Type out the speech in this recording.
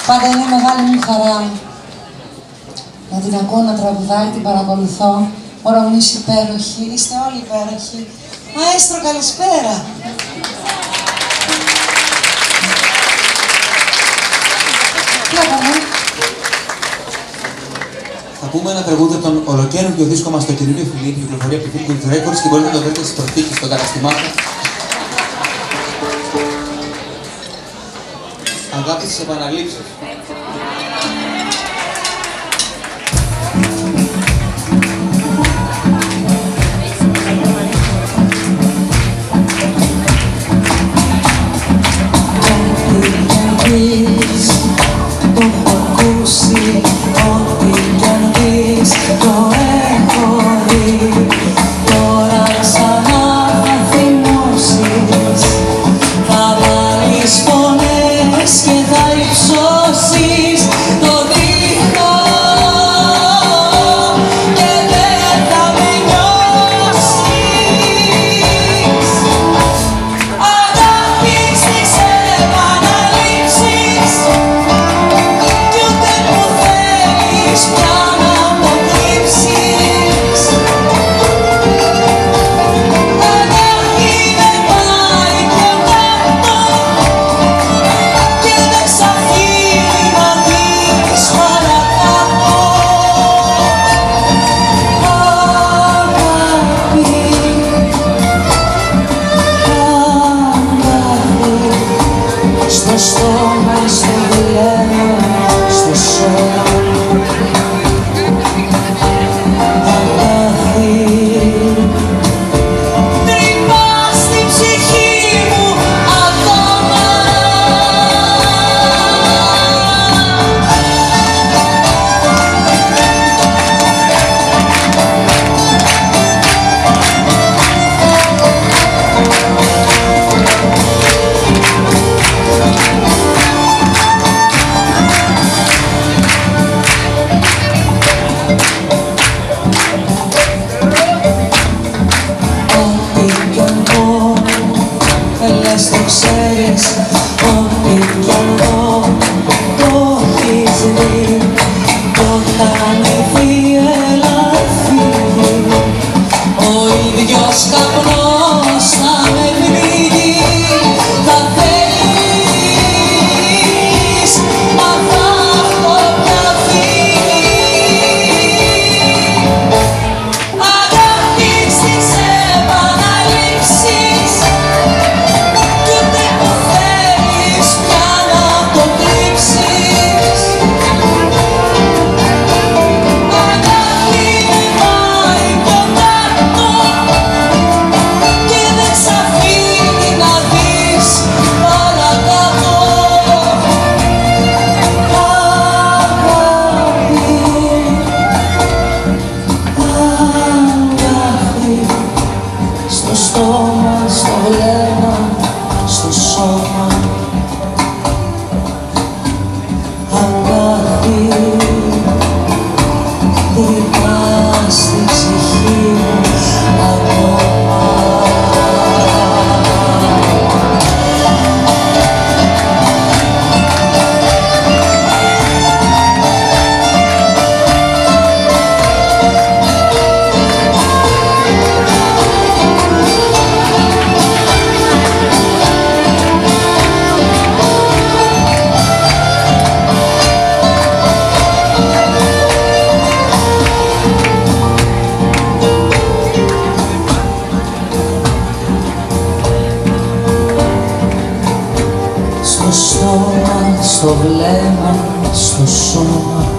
Πάντα είναι μεγάλη μου χαρά να την ακούω να τραγουδάει, την παρακολουθώ. Μωρό μου, είσαι υπέροχη, είστε όλοι υπέροχοι. Μαέστρο, καλησπέρα. Τι έκανα? Θα πούμε ένα τραγούδι από τον ολοκαίνουργιο δίσκο μας, το καινούριο φιλί, που κυκλοφορεί από τη Feel Good Records και μπορείτε να το βρείτε στις προθήκες των καταστημάτων. Αγάπη στις επαναλήψεις. Το έχω ακούσει, ό,τι κι αν δεις, το έχω δει. Τώρα ξανά θα θυμώσεις, θα βάλεις φωνές και θα υψώσεις το δίχτυο και δεν θα με νιώσεις. Αγάπη στις επαναλήψεις κι ούτε που θέλεις πια να το κρύψεις. Αγάπη δεν πάει πιο κάτω και δεν σ' αφήνει να δεις παρακάτω. Αγάπη, στο στόμα, στο βλέμμα, στο σώμα. Αγάπη, τρυπά στην ψυχή μου ακόμα. Ό,τι κι αν πω, λες το ξέρεις. Ό,τι κι αν πω, το έχεις δει. Κι όταν η θύελα φύγει, ο ίδιος καπνός θα με πνίγει. Θα θέλεις, μα θα έχω πια φύγει. Αγάπη στις επαναλήψεις κι ούτε που θέλεις πια να το κρύψεις. Αγάπη δεν πάει πιο κάτω και δεν σ' αφήνει να δεις παρακάτω. Αγάπη, στο στόμα, στο βλέμμα, στο σώμα. Αγάπη, τρυπά στη ψυχή μου ακόμα. Στο στόμα, στο βλέμμα, στο σώμα.